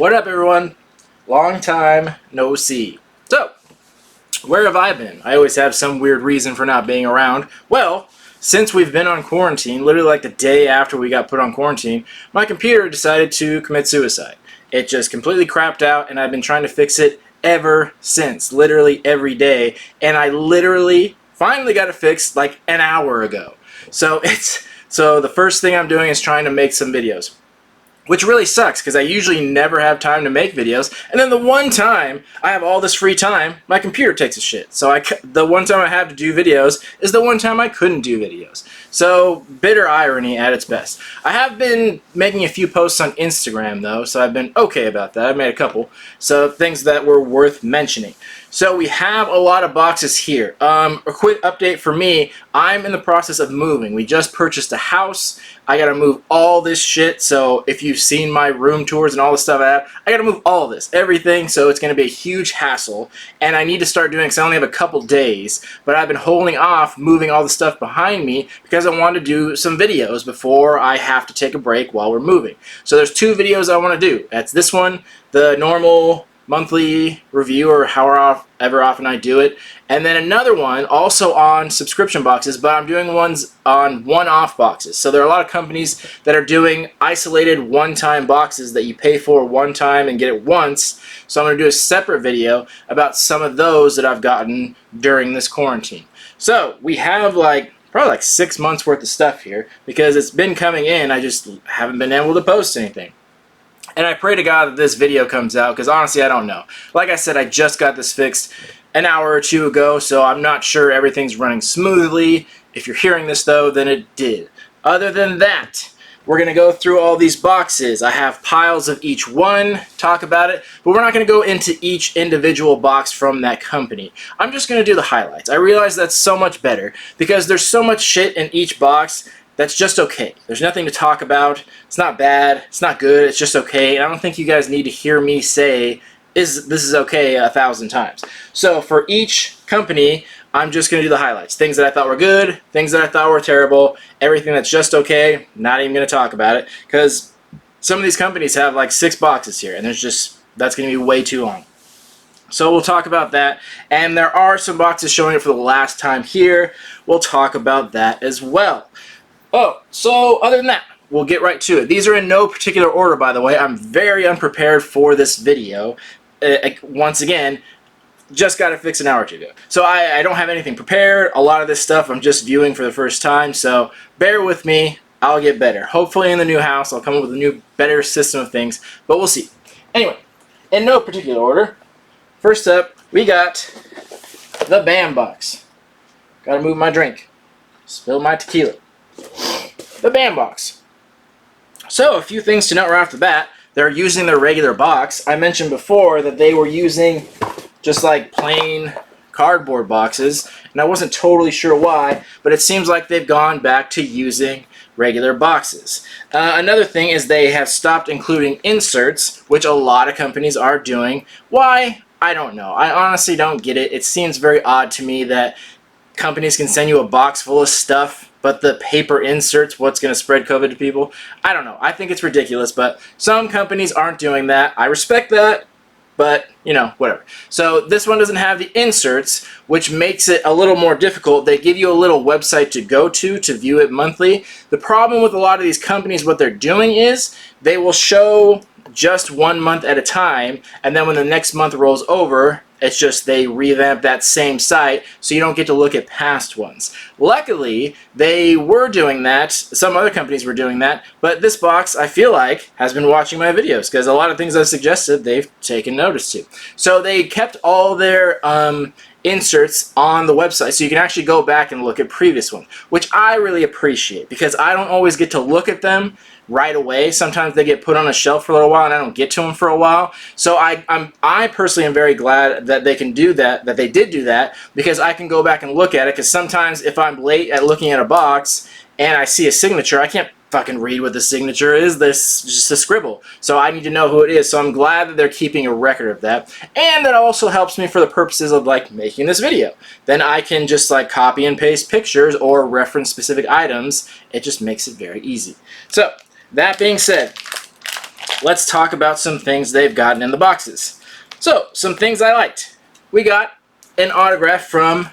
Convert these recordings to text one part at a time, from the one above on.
What up, everyone? Long time no see. So, where have I been? I always have some weird reason for not being around. Well, since we've been on quarantine, literally like the day after we got put on quarantine, my computer decided to commit suicide. It just completely crapped out, and I've been trying to fix it ever since, literally every day, and I literally finally got it fixed like an hour ago. So the first thing I'm doing is trying to make some videos, which really sucks because I usually never have time to make videos, and then the one time I have all this free time, my computer takes a shit. So the one time I have to do videos is the one time I couldn't do videos. So bitter irony at its best. I have been making a few posts on Instagram though, so I've been okay about that. I've made a couple, so things that were worth mentioning. So we have a lot of boxes here. A quick update for me, I'm in the process of moving. We just purchased a house. I gotta move all this shit, so if you've seen my room tours and all the stuff I gotta move all of this, everything, so it's gonna be a huge hassle, and I need to start doing, because I only have a couple days, but I've been holding off moving all the stuff behind me because I want to do some videos before I have to take a break while we're moving. So there's two videos I want to do. That's this one, the normal monthly review, or however often I do it, and then another one also on subscription boxes, but I'm doing ones on one-off boxes. So there are a lot of companies that are doing isolated one-time boxes that you pay for one time and get it once. So I'm going to do a separate video about some of those that I've gotten during this quarantine. So we have probably 6 months worth of stuff here because it's been coming in. I just haven't been able to post anything. And I pray to God that this video comes out, because honestly I don't know. Like I said, I just got this fixed an hour or two ago, so I'm not sure everything's running smoothly. If you're hearing this though, then it did. Other than that, we're going to go through all these boxes. I have piles of each one, talk about it, but we're not going to go into each individual box from that company. I'm just going to do the highlights. I realize that's so much better, because there's so much shit in each box that's just okay. There's nothing to talk about. It's not bad. It's not good. It's just okay. And I don't think you guys need to hear me say this is okay 1,000 times. So for each company, I'm just going to do the highlights. Things that I thought were good, things that I thought were terrible, everything that's just okay, not even going to talk about it, because some of these companies have like 6 boxes here, and that's going to be way too long. So we'll talk about that, and there are some boxes showing it for the last time here. We'll talk about that as well. Oh, so other than that, we'll get right to it. These are in no particular order, by the way. I'm very unprepared for this video. Once again, just got it fixed an hour or two ago. So I don't have anything prepared. A lot of this stuff I'm just viewing for the first time, so bear with me. I'll get better. Hopefully in the new house I'll come up with a new, better system of things, but we'll see. Anyway, in no particular order, first up, we got the BAM box. Gotta move my drink. Spilled my tequila. The BAM box. So a few things to note right off the bat. They're using their regular box. I mentioned before that they were using just like plain cardboard boxes, and I wasn't totally sure why, but it seems like they've gone back to using regular boxes. Another thing is they have stopped including inserts, which a lot of companies are doing. Why? I don't know. I honestly don't get it. It seems very odd to me that companies can send you a box full of stuff, but the paper inserts what's going to spread COVID to people. I don't know. I think it's ridiculous, but some companies aren't doing that. I respect that, but, you know, whatever. So this one doesn't have the inserts, which makes it a little more difficult. They give you a little website to go to view it monthly. The problem with a lot of these companies, what they're doing is they will show just 1 month at a time, and then when the next month rolls over, it's just they revamp that same site, so you don't get to look at past ones. Luckily, they were doing that. Some other companies were doing that, but this box, I feel like, has been watching my videos, because a lot of things I've suggested, they've taken notice to. So they kept all their inserts on the website, so you can actually go back and look at previous ones, which I really appreciate, because I don't always get to look at them right away. Sometimes they get put on a shelf for a little while and I don't get to them for a while. So I personally am very glad that they can do that, that they did do that, because I can go back and look at it, because sometimes if I'm late at looking at a box and I see a signature, I can't fucking read what the signature is. This is just a scribble. So I need to know who it is. So I'm glad that they're keeping a record of that. And that also helps me for the purposes of like making this video. Then I can just like copy and paste pictures or reference specific items. It just makes it very easy. So that being said, let's talk about some things they've gotten in the boxes. So, some things I liked. We got an autograph from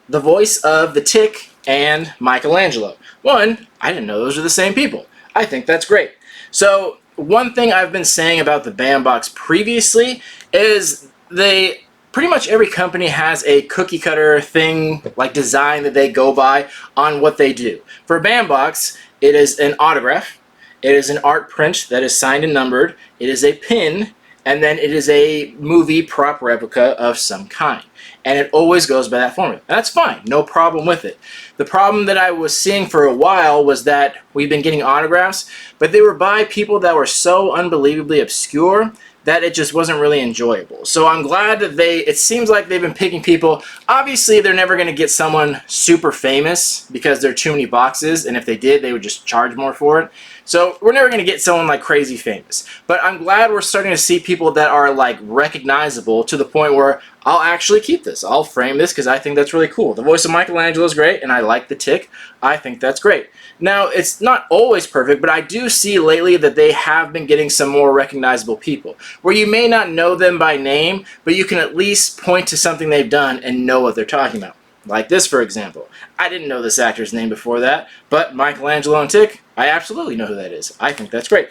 the voice of the Tick and Michelangelo. One, I didn't know those were the same people. I think that's great. So, one thing I've been saying about the bandbox previously is pretty much every company has a cookie cutter thing, like design that they go by on what they do. For a bandbox, it is an autograph, it is an art print that is signed and numbered, it is a pin, and then it is a movie prop replica of some kind. And it always goes by that formula. And that's fine, no problem with it. The problem that I was seeing for a while was that we've been getting autographs, but they were by people that were so unbelievably obscure that it just wasn't really enjoyable. So I'm glad that it seems like they've been picking people. Obviously, they're never going to get someone super famous because there are too many boxes, and if they did, they would just charge more for it. So we're never going to get someone like crazy famous. But I'm glad we're starting to see people that are like recognizable to the point where I'll actually keep this. I'll frame this because I think that's really cool. The voice of Michelangelo is great, and I like the Tick. I think that's great. Now, it's not always perfect, but I do see lately that they have been getting some more recognizable people, where you may not know them by name, but you can at least point to something they've done and know what they're talking about. Like this, for example. I didn't know this actor's name before that, but Michelangelo and Tick, I absolutely know who that is. I think that's great.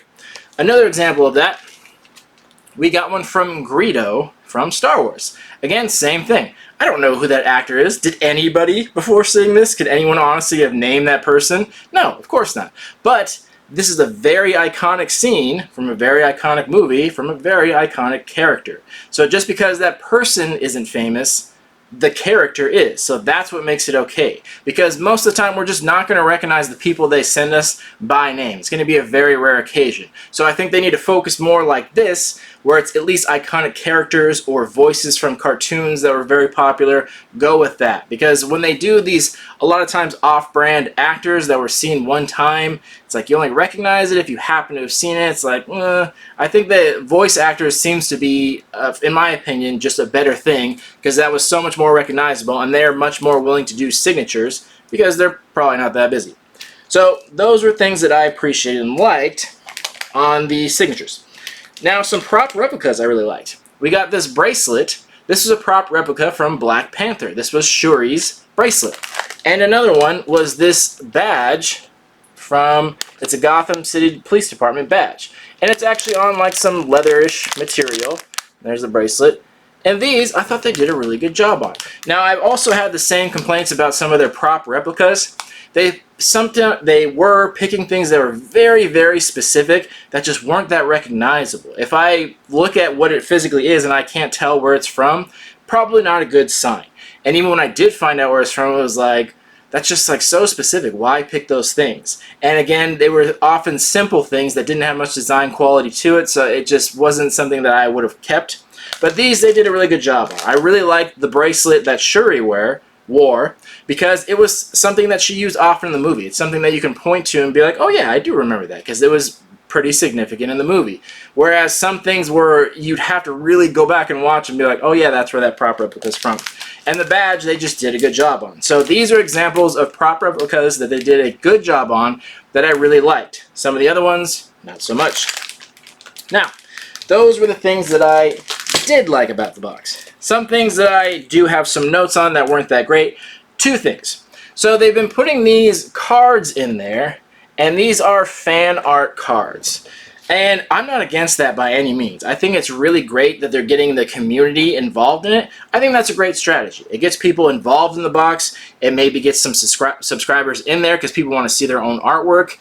Another example of that, we got one from Greedo from Star Wars. Again, same thing. I don't know who that actor is. Did anybody, before seeing this, could anyone honestly have named that person? No, of course not. But this is a very iconic scene from a very iconic movie from a very iconic character. So just because that person isn't famous, the character is. So that's what makes it okay. Because most of the time we're just not going to recognize the people they send us by name. It's going to be a very rare occasion. So I think they need to focus more like this, where it's at least iconic characters or voices from cartoons that were very popular. Go with that. Because when they do these, a lot of times off-brand actors that were seen one time, it's like you only recognize it if you happen to have seen it. It's like, I think that voice actors seems to be, in my opinion, just a better thing, because that was so much more recognizable, and they're much more willing to do signatures because they're probably not that busy. So those were things that I appreciated and liked on the signatures. Now, some prop replicas I really liked. We got this bracelet. This is a prop replica from Black Panther. This was Shuri's bracelet. And another one was this badge from, it's a Gotham City Police Department badge. And it's actually on like some leatherish material. There's the bracelet. And these, I thought they did a really good job on. Now, I've also had the same complaints about some of their prop replicas. They were picking things that were very, very specific that just weren't that recognizable. If I look at what it physically is and I can't tell where it's from, probably not a good sign. And even when I did find out where it's from, it was like, that's just like so specific. Why pick those things? And again, they were often simple things that didn't have much design quality to it, so it just wasn't something that I would have kept. But these, they did a really good job on. I really liked the bracelet that Shuri wore, because it was something that she used often in the movie. It's something that you can point to and be like, oh yeah, I do remember that, because it was pretty significant in the movie. Whereas some things were, you'd have to really go back and watch and be like, oh yeah, that's where that prop replica's from. And the badge, they just did a good job on. So these are examples of prop replicas that they did a good job on that I really liked. Some of the other ones, not so much. Now, those were the things that I did like about the box. Some things that I do have some notes on that weren't that great. Two things. So they've been putting these cards in there, and these are fan art cards. And I'm not against that by any means. I think it's really great that they're getting the community involved in it. I think that's a great strategy. It gets people involved in the box. It maybe gets some subscribers in there because people want to see their own artwork.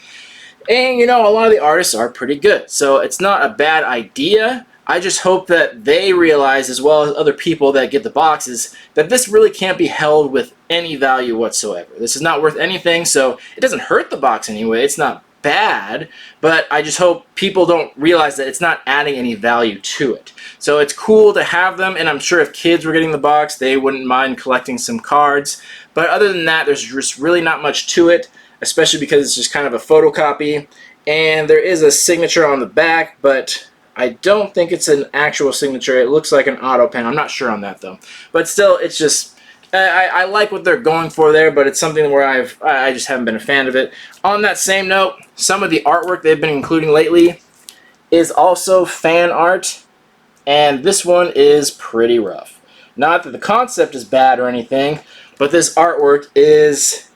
And, you know, a lot of the artists are pretty good. So it's not a bad idea. I just hope that they realize, as well as other people that get the boxes, that this really can't be held with any value whatsoever. This is not worth anything, so it doesn't hurt the box anyway. It's not bad, but I just hope people don't realize that it's not adding any value to it. So it's cool to have them, and I'm sure if kids were getting the box, they wouldn't mind collecting some cards. But other than that, there's just really not much to it, especially because it's just kind of a photocopy. And there is a signature on the back, but I don't think it's an actual signature. It looks like an auto pen. I'm not sure on that though. But still, it's just, I like what they're going for there, but it's something where I just haven't been a fan of it. On that same note, some of the artwork they've been including lately is also fan art, and this one is pretty rough. Not that the concept is bad or anything, but this artwork is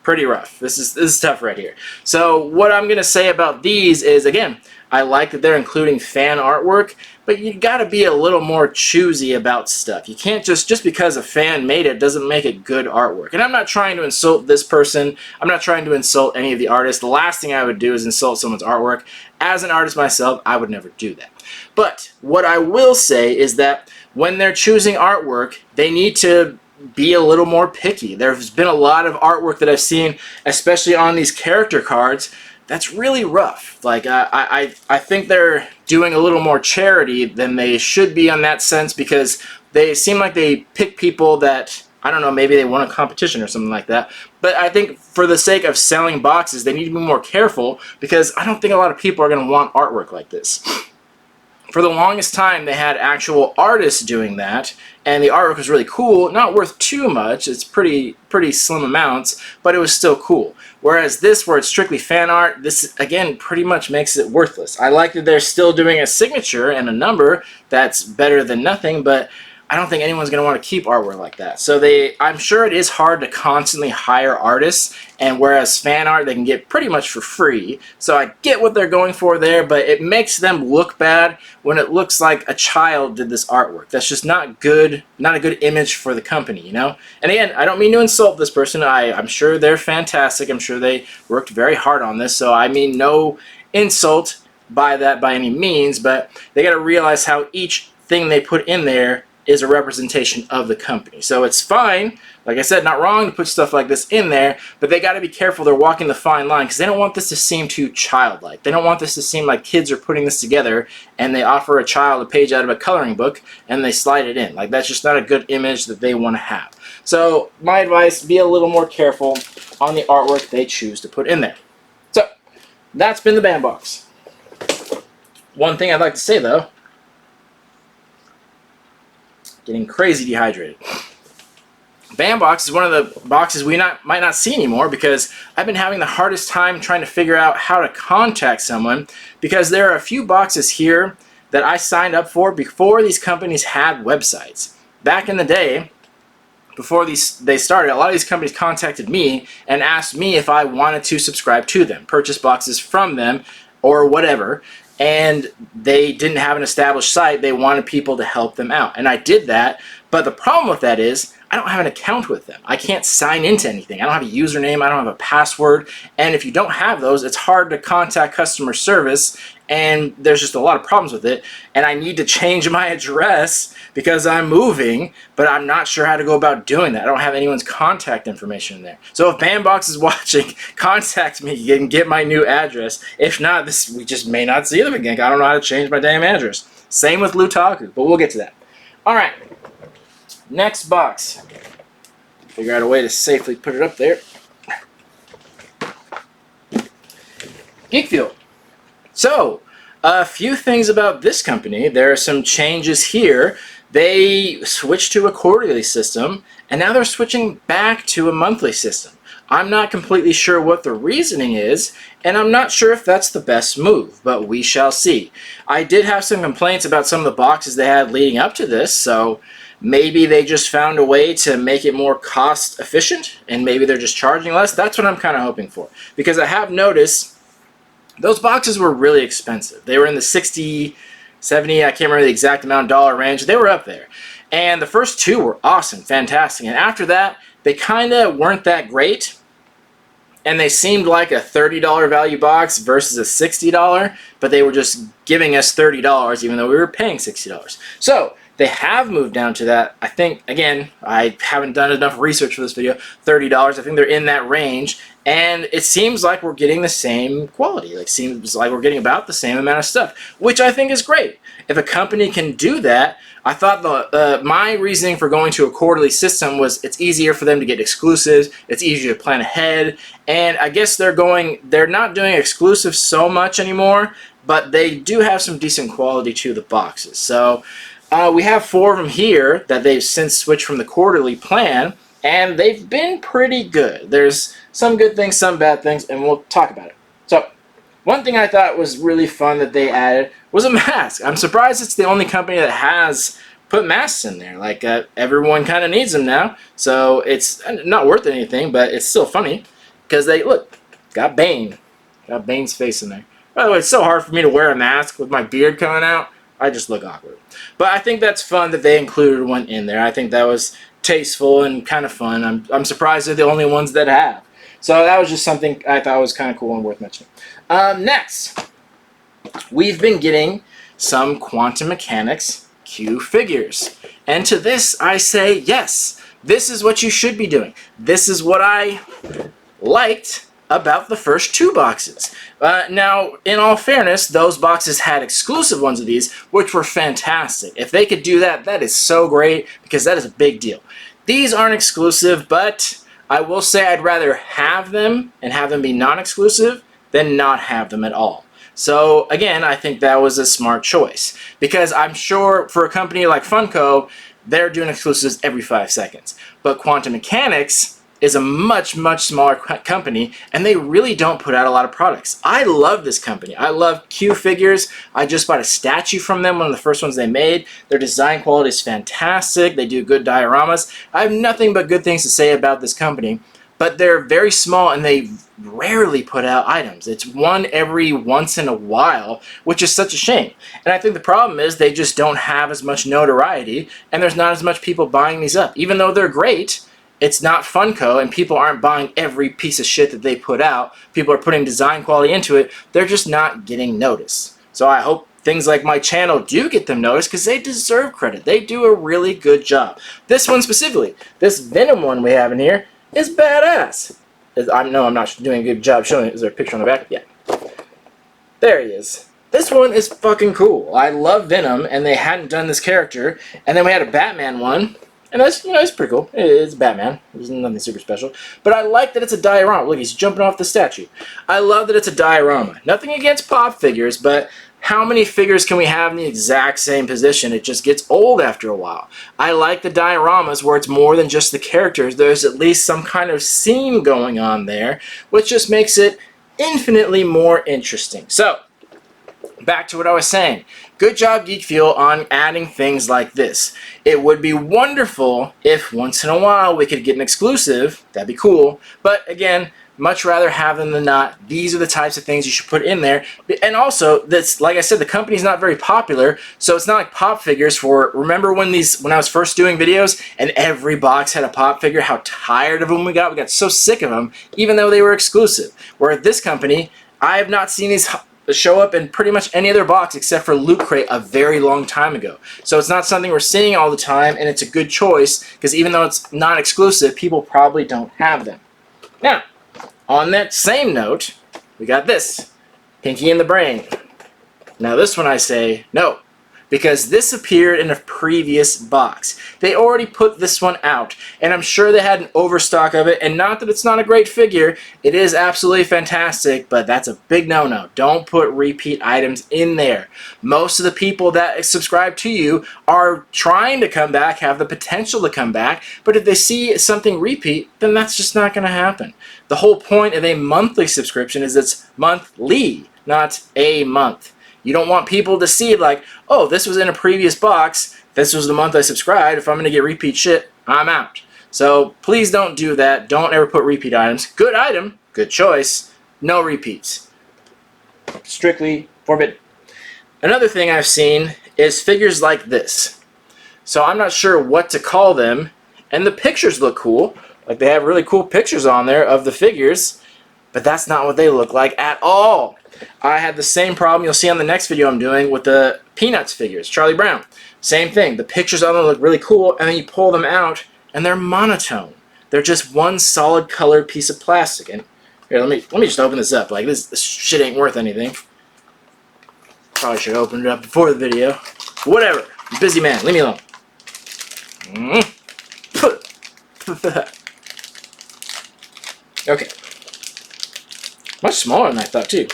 pretty rough. This is tough right here. So what I'm going to say about these is, again, I like that they're including fan artwork, but you got to be a little more choosy about stuff. You can't just because a fan made it doesn't make it good artwork. And I'm not trying to insult this person. I'm not trying to insult any of the artists. The last thing I would do is insult someone's artwork. As an artist myself, I would never do that. But what I will say is that when they're choosing artwork, they need to be a little more picky. There's been a lot of artwork that I've seen, especially on these character cards, that's really rough. Like, I think they're doing a little more charity than they should be on that sense, because they seem like they pick people that, I don't know, maybe they won a competition or something like that. But I think for the sake of selling boxes, they need to be more careful, because I don't think a lot of people are going to want artwork like this. For the longest time, they had actual artists doing that, and the artwork was really cool. Not worth too much. It's pretty slim amounts, but it was still cool. Whereas this, where it's strictly fan art, this, again, pretty much makes it worthless. I like that they're still doing a signature and a number. That's better than nothing, but I don't think anyone's going to want to keep artwork like that. So I'm sure it is hard to constantly hire artists, and whereas fan art they can get pretty much for free. So I get what they're going for there, but it makes them look bad when it looks like a child did this artwork. That's just not good, not a good image for the company, you know? And again, I don't mean to insult this person. I'm sure they're fantastic. I'm sure they worked very hard on this, so I mean no insult by that by any means, but they got to realize how each thing they put in there is a representation of the company. So it's fine, like I said, not wrong to put stuff like this in there, but they got to be careful. They're walking the fine line, because they don't want this to seem too childlike. They don't want this to seem like kids are putting this together and they offer a child a page out of a coloring book and they slide it in. Like, that's just not a good image that they want to have. So my advice, be a little more careful on the artwork they choose to put in there. So that's been the bandbox. One thing I'd like to say though, getting crazy dehydrated. Bandbox is one of the boxes we might not see anymore, because I've been having the hardest time trying to figure out how to contact someone, because there are a few boxes here that I signed up for before these companies had websites. Back in the day, before they started, a lot of these companies contacted me and asked me if I wanted to subscribe to them, purchase boxes from them, or whatever. And they didn't have an established site. They wanted people to help them out. And I did that. But the problem with that is I don't have an account with them. I can't sign into anything. I don't have a username. I don't have a password. And if you don't have those, it's hard to contact customer service. And there's just a lot of problems with it. And I need to change my address because I'm moving, but I'm not sure how to go about doing that. I don't have anyone's contact information in there. So if Bandbox is watching, contact me and get my new address. If not, we just may not see them again. I don't know how to change my damn address. Same with Lutaku, but we'll get to that. All right, next box. Figure out a way to safely put it up there. Geek Fuel. So, a few things about this company. There are some changes here. They switched to a quarterly system, and now they're switching back to a monthly system. I'm not completely sure what the reasoning is, and I'm not sure if that's the best move, but we shall see. I did have some complaints about some of the boxes they had leading up to this, so maybe they just found a way to make it more cost efficient, and maybe they're just charging less. That's what I'm kind of hoping for, because I have noticed those boxes were really expensive. They were in the 60, 70, I can't remember the exact amount, dollar range. They were up there. And the first two were awesome, fantastic. And after that, they kind of weren't that great. And they seemed like a $30 value box versus a $60, but they were just giving us $30 even though we were paying $60. So they have moved down to that. I think, again, I haven't done enough research for this video, $30. I think they're in that range. And it seems like we're getting the same quality. It seems like we're getting about the same amount of stuff, which I think is great. If a company can do that, I thought my reasoning for going to a quarterly system was it's easier for them to get exclusives, it's easier to plan ahead, and I guess they're not doing exclusives so much anymore, but they do have some decent quality to the boxes. So we have 4 of them here that they've since switched from the quarterly plan, and they've been pretty good. There's some good things, some bad things, and we'll talk about it. So, One thing I thought was really fun that they added was a mask. I'm surprised it's the only company that has put masks in there. Like, everyone kind of needs them now, so it's not worth anything, but it's still funny because they look got Bane's face in there. By the way, it's so hard for me to wear a mask with my beard coming out. I just look awkward. But I think that's fun that they included one in there. I think that was tasteful and kind of fun. I'm surprised they're the only ones that have. So that was just something I thought was kind of cool and worth mentioning. Next, we've been getting some quantum mechanics Q figures. And to this, I say, yes, this is what you should be doing. This is what I liked about the first 2 boxes. Now, in all fairness, those boxes had exclusive ones of these, which were fantastic. If they could do that, that is so great, because that is a big deal. These aren't exclusive, but I will say I'd rather have them and have them be non-exclusive than not have them at all. So again, I think that was a smart choice, because I'm sure for a company like Funko, they're doing exclusives every 5 seconds. But Quantum Mechanics is a much, much smaller company, and they really don't put out a lot of products. I love this company. I love Q figures. I just bought a statue from them, one of the first ones they made. Their design quality is fantastic. They do good dioramas. I have nothing but good things to say about this company, but they're very small and they rarely put out items. It's one every once in a while, which is such a shame. And I think the problem is they just don't have as much notoriety, and there's not as much people buying these up. Even though they're great, it's not Funko, and people aren't buying every piece of shit that they put out. People are putting design quality into it. They're just not getting noticed. So I hope things like my channel do get them noticed, because they deserve credit. They do a really good job. This one specifically, this Venom one we have in here, is badass. I know I'm not doing a good job showing it. Is there a picture on the back? Yeah. There he is. This one is fucking cool. I love Venom, and they hadn't done this character. And then we had a Batman one. And that's, it's pretty cool. It's Batman. There's nothing super special. But I like that it's a diorama. Look, he's jumping off the statue. I love that it's a diorama. Nothing against pop figures, but how many figures can we have in the exact same position? It just gets old after a while. I like the dioramas where it's more than just the characters. There's at least some kind of scene going on there, which just makes it infinitely more interesting. So, back to what I was saying. Good job, Geek Fuel, on adding things like this. It would be wonderful if once in a while we could get an exclusive. That'd be cool. But again, much rather have them than not. These are the types of things you should put in there. And also, this, like I said, the company's not very popular, so it's not like pop figures for, remember when I was first doing videos and every box had a pop figure, how tired of them we got? We got so sick of them, even though they were exclusive. Where at this company, I have not seen these show up in pretty much any other box except for Loot Crate a very long time ago. So it's not something we're seeing all the time, and it's a good choice, because even though it's not exclusive, people probably don't have them. Now, on that same note, we got this, Pinky and the Brain. Now this one I say no, because this appeared in a previous box. They already put this one out, and I'm sure they had an overstock of it, and not that it's not a great figure, it is absolutely fantastic, but that's a big no-no. Don't put repeat items in there. Most of the people that subscribe to you are trying to come back, have the potential to come back, but if they see something repeat, then that's just not going to happen. The whole point of a monthly subscription is it's monthly, not a month. You don't want people to see like, oh, this was in a previous box, this was the month I subscribed, if I'm going to get repeat shit, I'm out. So please don't do that. Don't ever put repeat items. Good item, good choice, no repeats. Strictly forbidden. Another thing I've seen is figures like this. So I'm not sure what to call them, and the pictures look cool. Like, they have really cool pictures on there of the figures, but that's not what they look like at all. I had the same problem you'll see on the next video I'm doing with the Peanuts figures, Charlie Brown. Same thing. The pictures on them look really cool, and then you pull them out, and they're monotone. They're just one solid colored piece of plastic. And here, let me just open this up. Like, this shit ain't worth anything. Probably should have opened it up before the video. Whatever. I'm a busy man. Leave me alone. Okay. Much smaller than I thought, too.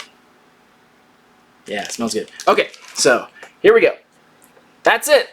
Yeah, it smells good. Okay, so here we go. That's it.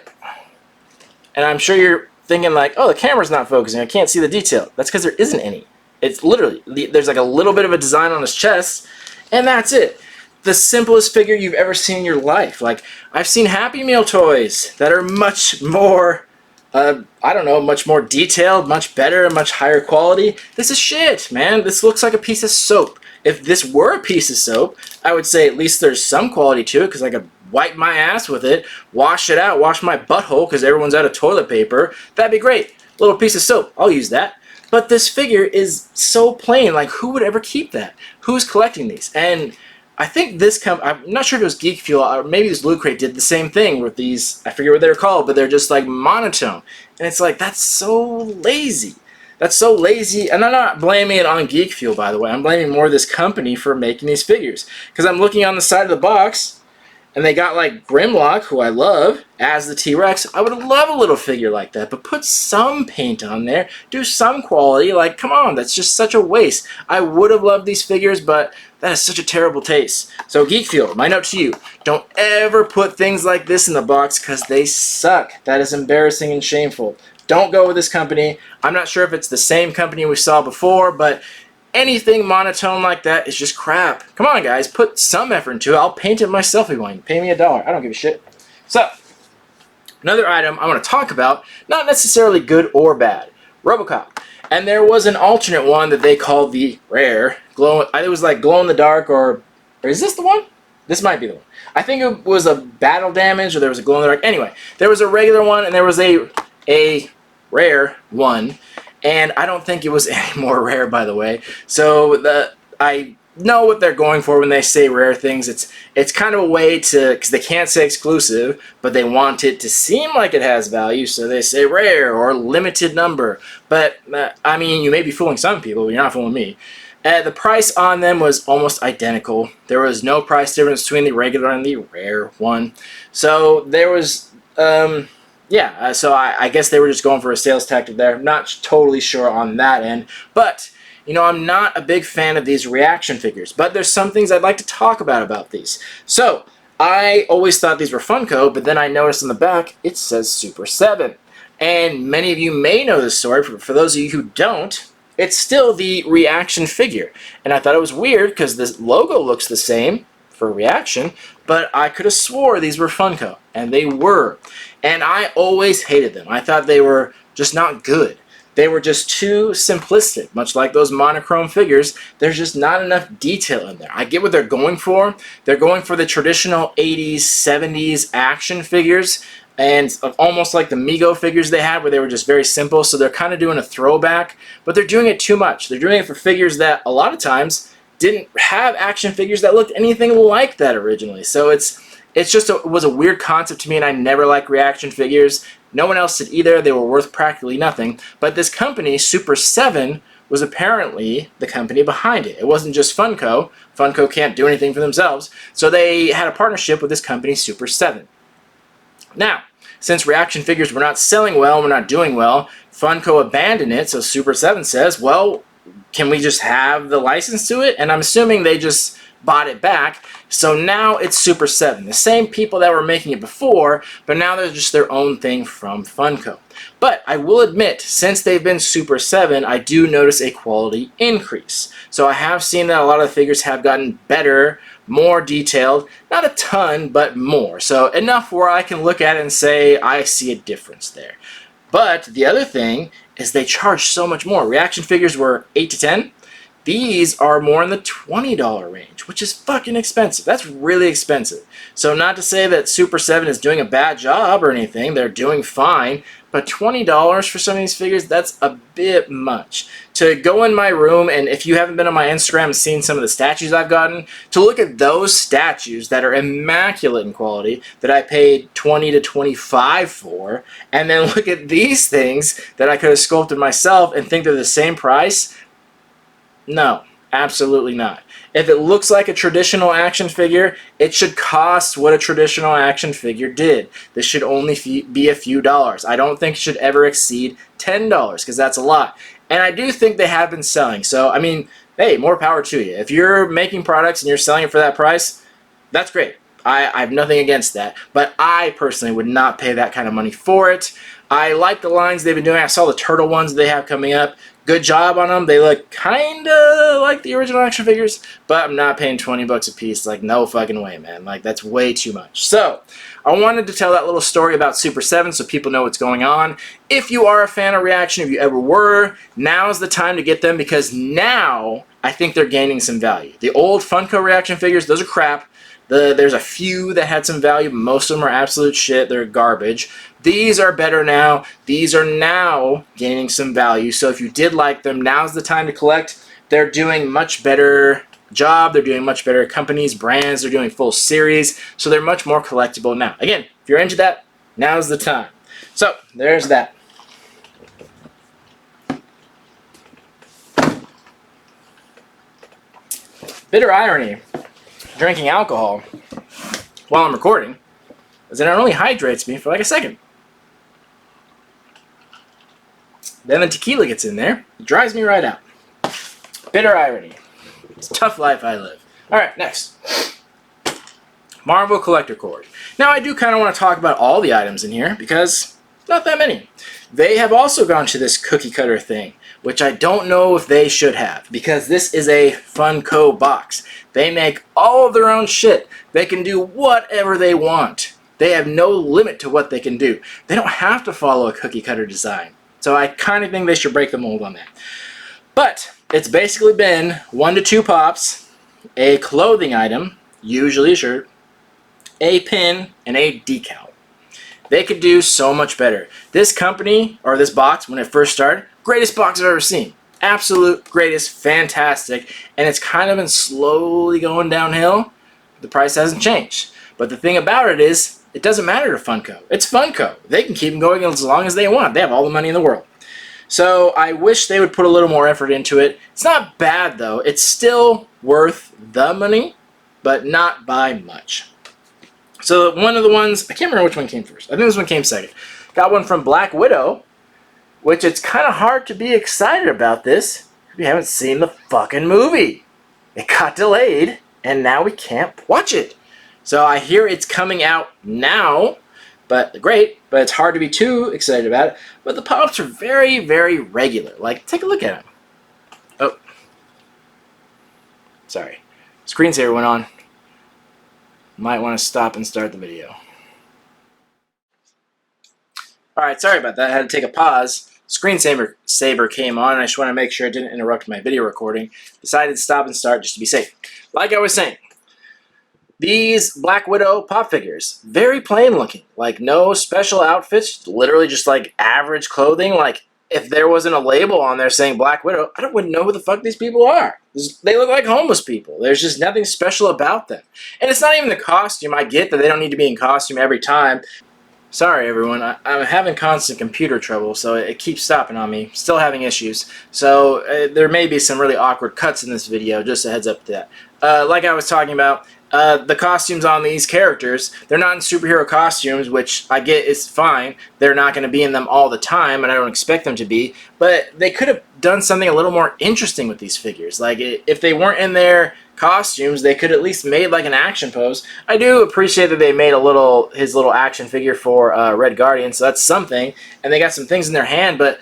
And I'm sure you're thinking like, oh, the camera's not focusing. I can't see the detail. That's because there isn't any. It's literally, there's like a little bit of a design on his chest, and that's it. the simplest figure you've ever seen in your life. Like, I've seen Happy Meal toys that are much more, I don't know, much more detailed, much better, much higher quality. This is shit, man. This looks like a piece of soap. If this were a piece of soap, I would say at least there's some quality to it because I could wipe my ass with it, wash it out, wash my butthole because everyone's out of toilet paper. That'd be great. Little piece of soap. I'll use that. But this figure is so plain. Like, who would ever keep that? Who's collecting these? And I think this I'm not sure if it was Geek Fuel or maybe it was Loot Crate did the same thing with these. I forget what they're called, but they're just like monotone. And it's like, that's so lazy. That's so lazy. And I'm not blaming it on Geek Fuel, by the way. I'm blaming more this company for making these figures. Because I'm looking on the side of the box, and they got like Grimlock, who I love, as the T-Rex. I would love a little figure like that, but put some paint on there. Do some quality. Like, come on, that's just such a waste. I would have loved these figures, but that is such a terrible taste. So Geek Fuel, my note to you, don't ever put things like this in the box because they suck. That is embarrassing and shameful. Don't go with this company. I'm not sure if it's the same company we saw before, but anything monotone like that is just crap. Come on, guys, put some effort into it. I'll paint it myself if you want. Pay me $1. I don't give a shit. So, another item I want to talk about, not necessarily good or bad, RoboCop. And there was an alternate one that they called the rare glow. It was like glow in the dark, or is this the one? This might be the one. I think it was a battle damage, or there was a glow in the dark. Anyway, there was a regular one, and there was a rare one, and I don't think it was any more rare, by the way. So I know what they're going for when they say rare things. It's kind of a way to, because they can't say exclusive, but they want it to seem like it has value, so they say rare or limited number. But I mean, you may be fooling some people, but you're not fooling me. The price on them was almost identical. There was no price difference between the regular and the rare one. So there was yeah, so I guess they were just going for a sales tactic there. I'm not totally sure on that end. But, you know, I'm not a big fan of these reaction figures. But there's some things I'd like to talk about these. So, I always thought these were Funko, but then I noticed on the back, it says Super 7. And many of you may know this story. For those of you who don't, it's still the reaction figure. And I thought it was weird because this logo looks the same for reaction, but I could have swore these were Funko, and they were. And I always hated them. I thought they were just not good. They were just too simplistic, much like those monochrome figures. There's just not enough detail in there. I get what they're going for. They're going for the traditional 80s, 70s action figures, and almost like the Mego figures they had, where they were just very simple. So they're kind of doing a throwback, but they're doing it too much. They're doing it for figures that a lot of times didn't have action figures that looked anything like that originally. So it was a weird concept to me, and I never liked reaction figures. No one else did either. They were worth practically nothing. But this company, Super 7, was apparently the company behind it. It wasn't just Funko. Funko can't do anything for themselves. So they had a partnership with this company, Super 7. Now, since reaction figures were not selling well, were not doing well, Funko abandoned it. So Super 7 says, well, can we just have the license to it? And I'm assuming they just bought it back. So now it's Super 7. The same people that were making it before, but now they're just their own thing from Funko. But I will admit, since they've been Super 7, I do notice a quality increase. So I have seen that a lot of the figures have gotten better, more detailed. Not a ton, but more. So enough where I can look at it and say, I see a difference there. But the other thing is they charge so much more. Reaction figures were $8 to $10. These are more in the $20 range, which is fucking expensive. That's really expensive. So not to say that Super 7 is doing a bad job or anything. They're doing fine. But $20 for some of these figures, that's a bit much. To go in my room, and if you haven't been on my Instagram and seen some of the statues I've gotten, to look at those statues that are immaculate in quality, that I paid $20 to $25 for, and then look at these things that I could have sculpted myself and think they're the same price, no, absolutely not. If it looks like a traditional action figure, it should cost what a traditional action figure did. This should only be a few dollars. I don't think it should ever exceed $10 because that's a lot. And I do think they have been selling. So, I mean, hey, more power to you. If you're making products and you're selling it for that price, that's great. I have nothing against that. But I personally would not pay that kind of money for it. I like the lines they've been doing. I saw the turtle ones they have coming up. Good job on them. They look kind of like the original action figures, but I'm not paying 20 bucks a piece. Like, no fucking way, man. Like, that's way too much. So, I wanted to tell that little story about Super 7 so people know what's going on. If you are a fan of Reaction, if you ever were, now's the time to get them because now I think they're gaining some value. The old Funko Reaction figures, those are crap. There's a few that had some value, but most of them are absolute shit. They're garbage. These are better now. These are now gaining some value. So if you did like them, now's the time to collect. They're doing much better job. They're doing much better companies, brands. They're doing full series. So they're much more collectible now. Again, if you're into that, now's the time. So there's that. Bitter irony. Drinking alcohol while I'm recording is that it only hydrates me for like a second. Then the tequila gets in there, it dries me right out. Bitter irony. It's a tough life I live. Alright, next. Marvel Collector Cord. Now I do kind of want to talk about all the items in here because not that many. They have also gone to this cookie cutter thing, which I don't know if they should have because this is a Funko box. They make all of their own shit. They can do whatever they want. They have no limit to what they can do. They don't have to follow a cookie cutter design. So I kind of think they should break the mold on that. But it's basically been 1 to 2 pops, a clothing item, usually a shirt, a pin, and a decal. They could do so much better. This company, or this box, when it first started, greatest box I've ever seen. Absolute greatest, fantastic, and it's kind of been slowly going downhill. The price hasn't changed. But the thing about it is, it doesn't matter to Funko. It's Funko. They can keep them going as long as they want. They have all the money in the world. So I wish they would put a little more effort into it. It's not bad, though. It's still worth the money, but not by much. So one of the ones, I can't remember which one came first. I think this one came second. Got one from Black Widow, which it's kind of hard to be excited about this if you haven't seen the fucking movie. It got delayed, and now we can't watch it. So I hear it's coming out now, but great, but it's hard to be too excited about it. But the pop-ups are very, very regular. Like, take a look at them. Oh. Sorry. Screensaver went on. Might want to stop and start the video. Alright, sorry about that. I had to take a pause. Screensaver came on, and I just want to make sure it didn't interrupt my video recording. Decided to stop and start just to be safe. Like I was saying, these Black Widow pop figures, very plain looking. Like, no special outfits, literally just like average clothing. Like, if there wasn't a label on there saying Black Widow, I wouldn't know who the fuck these people are. They look like homeless people. There's just nothing special about them. And it's not even the costume. I get that they don't need to be in costume every time. Sorry, everyone. I'm having constant computer trouble, so it keeps stopping on me. Still having issues. So there may be some really awkward cuts in this video. Just a heads up to that. Like I was talking about, the costumes on these characters, they're not in superhero costumes, which I get is fine. They're not going to be in them all the time, and I don't expect them to be. But they could have done something a little more interesting with these figures. Like, if they weren't in their costumes, they could at least made like an action pose. I do appreciate that they made his little action figure for Red Guardian, so that's something. And they got some things in their hand, but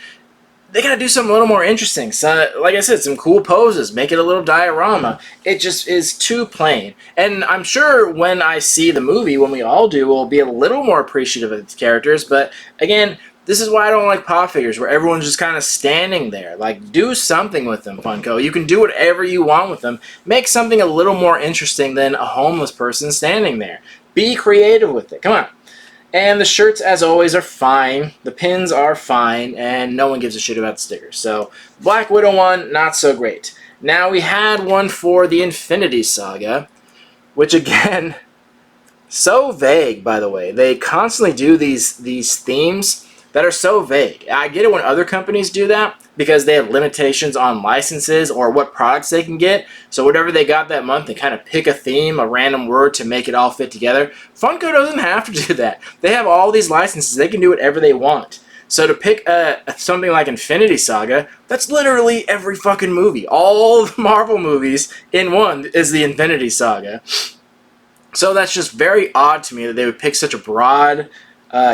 they gotta do something a little more interesting. So, like I said, some cool poses, make it a little diorama. It just is too plain. And I'm sure when I see the movie, when we all do, we'll be a little more appreciative of these characters. But again, this is why I don't like pop figures, where everyone's just kind of standing there. Like, do something with them, Funko. You can do whatever you want with them. Make something a little more interesting than a homeless person standing there. Be creative with it. Come on. And the shirts, as always, are fine. The pins are fine, and no one gives a shit about the stickers. So, Black Widow one, not so great. Now, we had one for the Infinity Saga, which, again, so vague, by the way. They constantly do these themes that are so vague. I get it when other companies do that because they have limitations on licenses or what products they can get. So whatever they got that month, they kind of pick a theme, a random word to make it all fit together. Funko doesn't have to do that. They have all these licenses. They can do whatever they want. So to pick something like Infinity Saga, that's literally every fucking movie. All the Marvel movies in one is the Infinity Saga. So that's just very odd to me that they would pick such a broad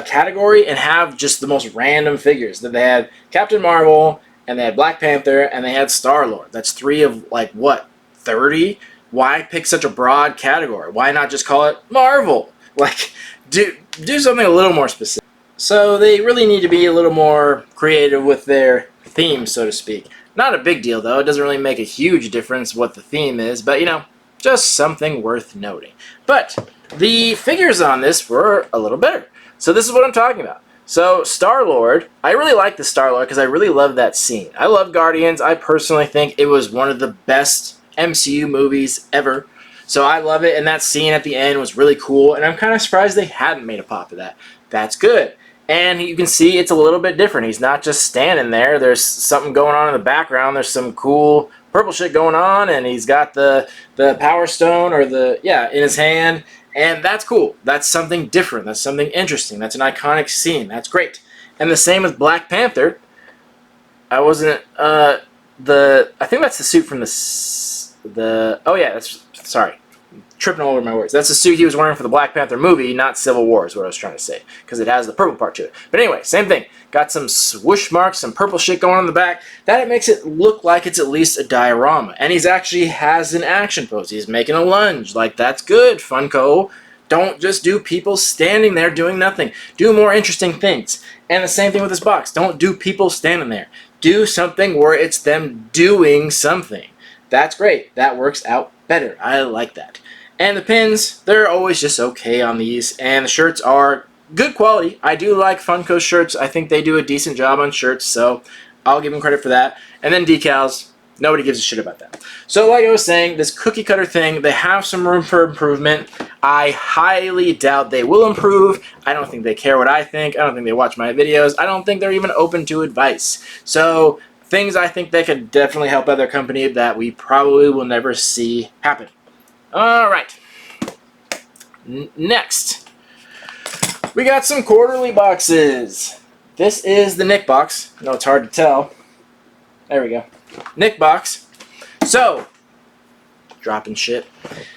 category and have just the most random figures. That they had Captain Marvel, and they had Black Panther, and they had Star-Lord. That's 3 of, like, what, 30? Why pick such a broad category? Why not just call it Marvel? Like, do something a little more specific. So they really need to be a little more creative with their theme, so to speak. Not a big deal, though. It doesn't really make a huge difference what the theme is, but, you know, just something worth noting. But the figures on this were a little better. So this is what I'm talking about. So Star-Lord, I really like the Star-Lord because I really love that scene. I love Guardians. I personally think it was one of the best MCU movies ever. So I love it, and that scene at the end was really cool, and I'm kind of surprised they hadn't made a pop of that. That's good. And you can see it's a little bit different. He's not just standing there. There's something going on in the background. There's some cool purple shit going on, and he's got the Power Stone or in his hand. And that's cool. That's something different. That's something interesting. That's an iconic scene. That's great. And the same with Black Panther. I wasn't I think that's the suit from sorry. Tripping all over my words. That's the suit he was wearing for the Black Panther movie, not Civil War is what I was trying to say, because it has the purple part to it. But anyway, same thing. Got some swoosh marks, some purple shit going on the back. That makes it look like it's at least a diorama. And he's actually has an action pose. He's making a lunge. Like, that's good, Funko. Don't just do people standing there doing nothing. Do more interesting things. And the same thing with this box. Don't do people standing there. Do something where it's them doing something. That's great. That works out better. I like that. And the pins, they're always just okay on these. And the shirts are good quality. I do like Funko shirts. I think they do a decent job on shirts, so I'll give them credit for that. And then decals, nobody gives a shit about that. So like I was saying, this cookie cutter thing, they have some room for improvement. I highly doubt they will improve. I don't think they care what I think. I don't think they watch my videos. I don't think they're even open to advice. So things I think they could definitely help out their company that we probably will never see happen. Alright, next, we got some quarterly boxes. This is the Nick box. I know it's hard to tell. There we go. Nick box. So, dropping shit.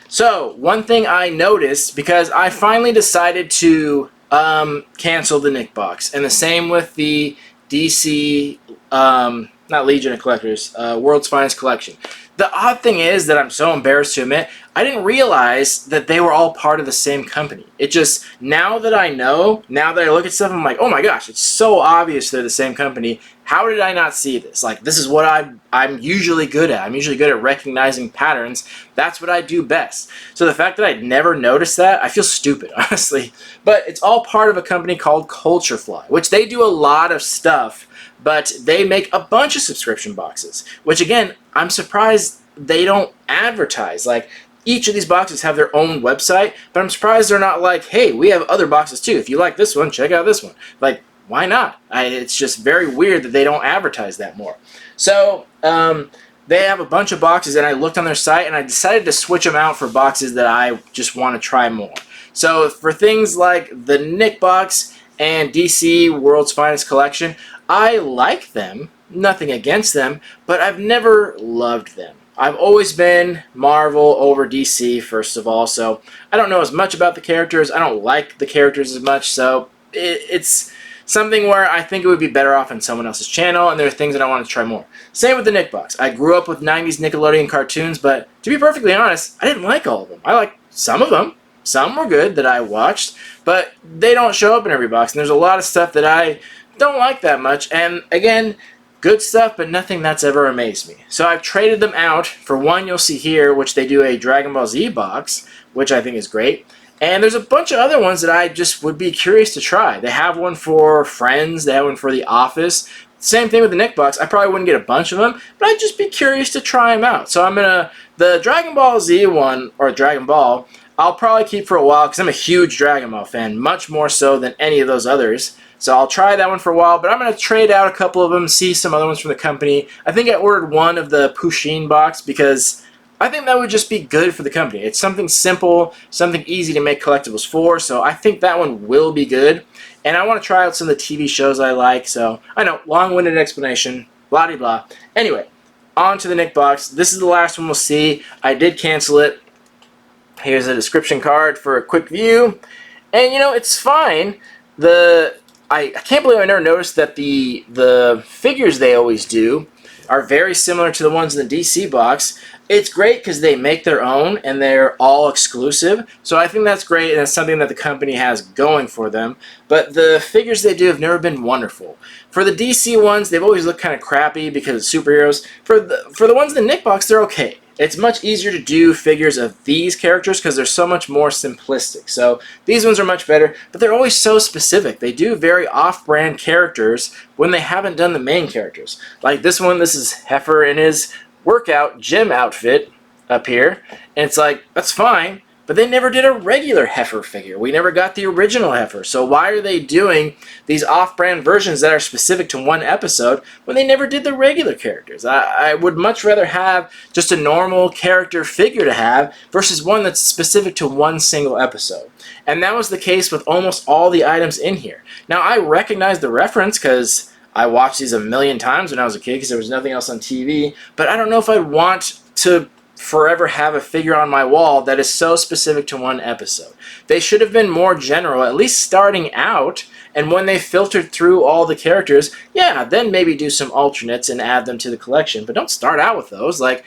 So, one thing I noticed, because I finally decided to cancel the Nick box, and the same with the DC, not Legion of Collectors, World's Finest Collection. The odd thing is that I'm so embarrassed to admit, I didn't realize that they were all part of the same company. It just, now that I know, now that I look at stuff, I'm like, oh my gosh, it's so obvious they're the same company. How did I not see this? Like, this is what I'm usually good at. I'm usually good at recognizing patterns. That's what I do best. So the fact that I never noticed that, I feel stupid, honestly. But it's all part of a company called Culture Fly, which they do a lot of stuff, but they make a bunch of subscription boxes, which again, I'm surprised they don't advertise. Like, each of these boxes have their own website, but I'm surprised they're not like, hey, we have other boxes too. If you like this one, check out this one. Like, why not? It's just very weird that they don't advertise that more. So, they have a bunch of boxes, and I looked on their site, and I decided to switch them out for boxes that I just want to try more. So, for things like the Nick box and DC World's Finest Collection, I like them, nothing against them, but I've never loved them. I've always been Marvel over DC, first of all, so I don't know as much about the characters. I don't like the characters as much, so it's something where I think it would be better off on someone else's channel, and there are things that I want to try more. Same with the Nick box. I grew up with 90s Nickelodeon cartoons, but to be perfectly honest, I didn't like all of them. I liked some of them. Some were good that I watched, but they don't show up in every box, and there's a lot of stuff that I don't like that much, and again, good stuff, but nothing that's ever amazed me. So I've traded them out for one you'll see here, which they do a Dragon Ball Z box, which I think is great. And there's a bunch of other ones that I just would be curious to try. They have one for Friends, they have one for The Office. Same thing with the Nick box. I probably wouldn't get a bunch of them, but I'd just be curious to try them out. So the Dragon Ball Z one, or Dragon Ball, I'll probably keep for a while because I'm a huge Dragon Ball fan, much more so than any of those others. So I'll try that one for a while, but I'm going to trade out a couple of them, see some other ones from the company. I think I ordered one of the Pusheen box because I think that would just be good for the company. It's something simple, something easy to make collectibles for, so I think that one will be good. And I want to try out some of the TV shows I like, so I know, long-winded explanation, blah-de-blah. Anyway, on to the Nick box. This is the last one we'll see. I did cancel it. Here's a description card for a quick view. And, you know, it's fine, I can't believe I never noticed that the figures they always do are very similar to the ones in the DC box. It's great because they make their own and they're all exclusive. So I think that's great and it's something that the company has going for them. But the figures they do have never been wonderful. For the DC ones, they've always looked kind of crappy because of superheroes. For the ones in the NECA box, they're okay. It's much easier to do figures of these characters because they're so much more simplistic. So these ones are much better, but they're always so specific. They do very off-brand characters when they haven't done the main characters. Like this one, this is Heifer in his workout gym outfit up here, and it's like, that's fine, but they never did a regular Heifer figure. We never got the original Heifer. So why are they doing these off-brand versions that are specific to one episode when they never did the regular characters? I would much rather have just a normal character figure to have versus one that's specific to one single episode. And that was the case with almost all the items in here. Now, I recognize the reference because I watched these a million times when I was a kid because there was nothing else on TV, but I don't know if I'd want to forever have a figure on my wall that is so specific to one episode. They should have been more general, at least starting out, and when they filtered through all the characters, yeah, then maybe do some alternates and add them to the collection, but don't start out with those. Like,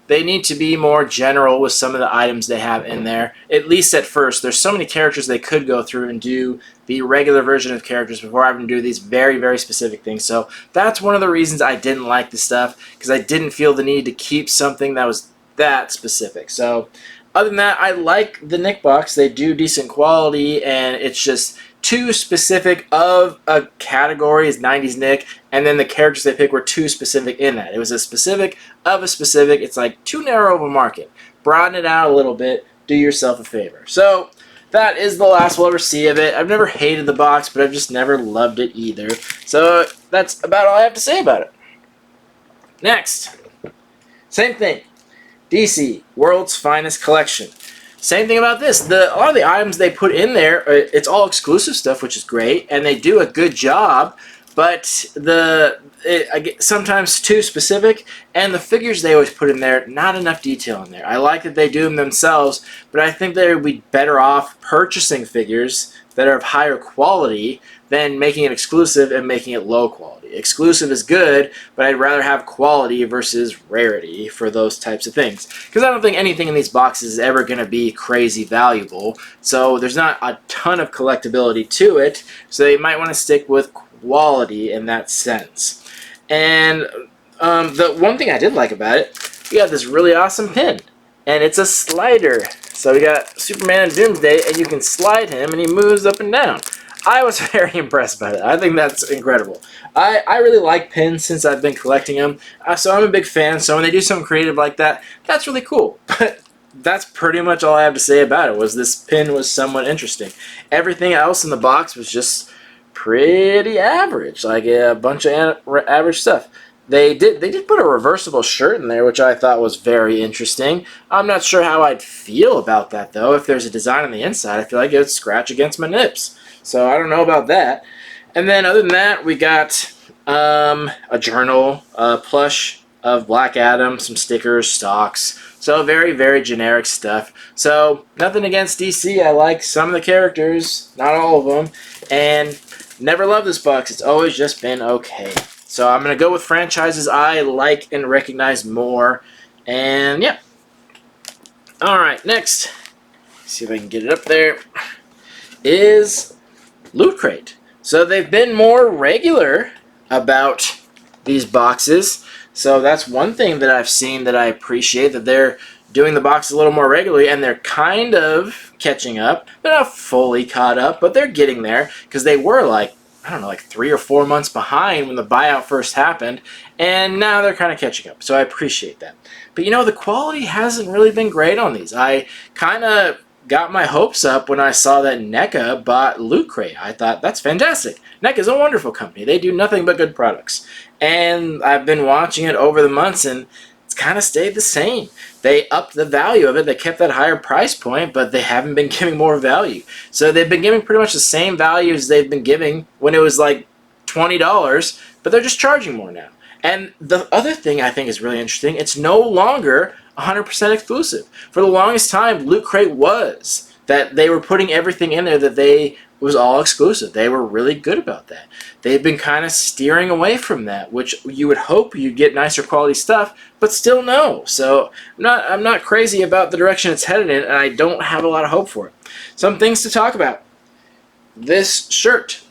they need to be more general with some of the items they have in there, at least at first. There's so many characters they could go through and do the regular version of characters before having to do these very, very specific things. So that's one of the reasons I didn't like this stuff, because I didn't feel the need to keep something that was that specific. So other than that, I like the NECA box. They do decent quality, and it's just too specific of a category as 90s NECA, and then the characters they pick were too specific in that. It was a specific of a specific. It's like too narrow of a market. Broaden it out a little bit. Do yourself a favor. So that is the last we'll ever see of it. I've never hated the box, but I've just never loved it either. So that's about all I have to say about it. Next, same thing. DC, World's Finest Collection. Same thing about this. A lot of the items they put in there, it's all exclusive stuff, which is great, and they do a good job, but sometimes too specific, and the figures they always put in there, not enough detail in there. I like that they do them themselves, but I think they would be better off purchasing figures that are of higher quality than making it exclusive and making it low quality. Exclusive is good, but I'd rather have quality versus rarity for those types of things. Because I don't think anything in these boxes is ever going to be crazy valuable, so there's not a ton of collectability to it, so you might want to stick with quality in that sense. And the one thing I did like about it, we got this really awesome pin, and it's a slider. So we got Superman and Doomsday, and you can slide him, and he moves up and down. I was very impressed by it. I think that's incredible. I really like pins since I've been collecting them, so I'm a big fan. So when they do something creative like that, that's really cool. But that's pretty much all I have to say about it, was this pin was somewhat interesting. Everything else in the box was just pretty average, like a bunch of average stuff. They did put a reversible shirt in there, which I thought was very interesting. I'm not sure how I'd feel about that, though. If there's a design on the inside, I feel like it would scratch against my nips. So I don't know about that. And then other than that, we got a journal, a plush of Black Adam, some stickers, stocks. So very, very generic stuff. So nothing against DC. I like some of the characters, not all of them. And never loved this box. It's always just been okay. So I'm going to go with franchises I like and recognize more. And yeah. Alright, next. See if I can get it up there. Is Loot Crate. So they've been more regular about these boxes. So that's one thing that I've seen that I appreciate, that they're doing the boxes a little more regularly, and they're kind of catching up. They're not fully caught up, but they're getting there, because they were like, I don't know, like 3 or 4 months behind when the buyout first happened, and now they're kind of catching up, so I appreciate that. But you know, the quality hasn't really been great on these. I kind of got my hopes up when I saw that NECA bought Loot Crate. I thought, that's fantastic. NECA's a wonderful company. They do nothing but good products. And I've been watching it over the months, and it's kind of stayed the same. They upped the value of it. They kept that higher price point, but they haven't been giving more value. So they've been giving pretty much the same value as they've been giving when it was like $20, but they're just charging more now. And the other thing I think is really interesting, it's no longer 100% exclusive. For the longest time, Loot Crate was. That they were putting everything in there that they was all exclusive. They were really good about that. They've been kind of steering away from that, which you would hope you'd get nicer quality stuff, but still no. So I'm not crazy about the direction it's headed in, and I don't have a lot of hope for it. Some things to talk about. This shirt.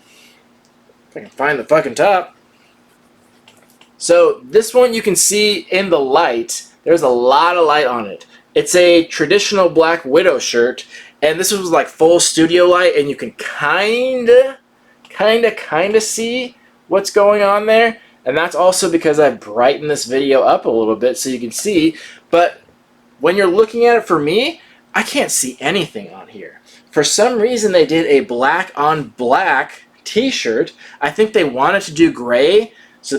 If I can find the fucking top. So this one you can see in the light. There's a lot of light on it. It's a traditional Black Widow shirt, and this was like full studio light, and you can kinda see what's going on there. And that's also because I brightened this video up a little bit so you can see. But when you're looking at it, for me, I can't see anything on here. For some reason, they did a black on black t-shirt. I think they wanted to do gray,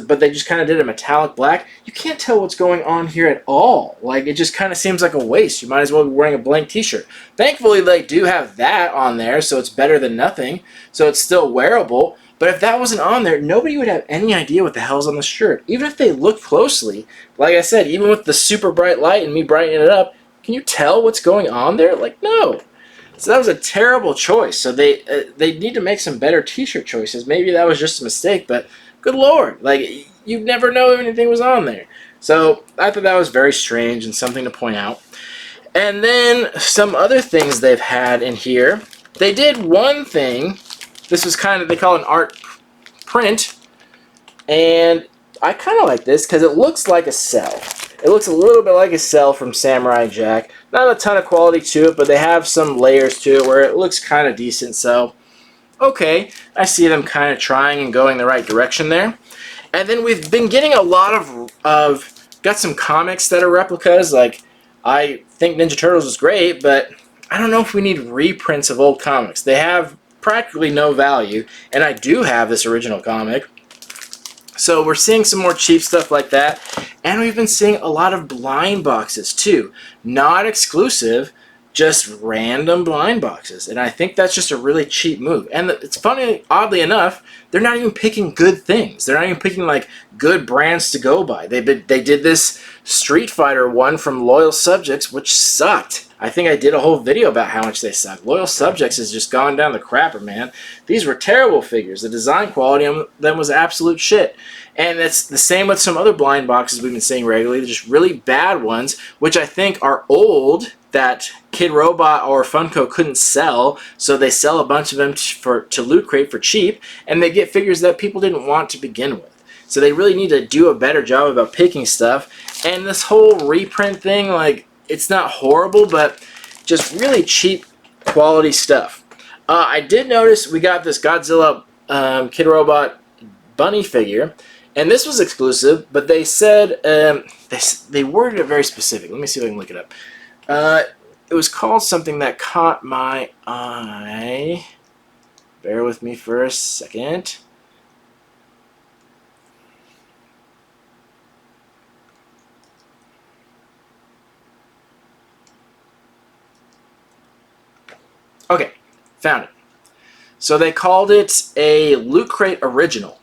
but they just kind of did a metallic black. You can't tell what's going on here at all. Like, it just kind of seems like a waste. You might as well be wearing a blank t-shirt. Thankfully, they do have that on there, so it's better than nothing. So it's still wearable. But if that wasn't on there, nobody would have any idea what the hell's on the shirt. Even if they look closely, like I said, even with the super bright light and me brightening it up, can you tell what's going on there? Like, no. So that was a terrible choice. So they need to make some better t-shirt choices. Maybe that was just a mistake, but good Lord. Like, you'd never know if anything was on there. So I thought that was very strange and something to point out. And then some other things they've had in here. They did one thing. This was kind of, they call it an art print. And I kind of like this because it looks like a cell. It looks a little bit like a cell from Samurai Jack. Not a ton of quality to it, but they have some layers to it where it looks kind of decent. So, okay, I see them kind of trying and going the right direction there. And then we've been getting a lot got some comics that are replicas. Like, I think Ninja Turtles is great, but I don't know if we need reprints of old comics. They have practically no value, and I do have this original comic. So we're seeing some more cheap stuff like that, and we've been seeing a lot of blind boxes too. Not exclusive, just random blind boxes, and I think that's just a really cheap move. And it's funny, oddly enough, they're not even picking good things. They're not even picking like good brands to go by. They did this Street Fighter one from Loyal Subjects, which sucked. I think I did a whole video about how much they suck. Loyal Subjects has just gone down the crapper, man. These were terrible figures. The design quality of them was absolute shit. And it's the same with some other blind boxes we've been seeing regularly. They're just really bad ones, which I think are old, that Kid Robot or Funko couldn't sell, so they sell a bunch of them to Loot Crate for cheap, and they get figures that people didn't want to begin with. So they really need to do a better job about picking stuff. And this whole reprint thing, like, it's not horrible, but just really cheap quality stuff. I did notice we got this Godzilla Kid Robot bunny figure, and this was exclusive, but they said, they worded it very specific. Let me see if I can look it up. It was called something that caught my eye. Bear with me for a second. Okay, found it. So they called it a Loot Crate Original.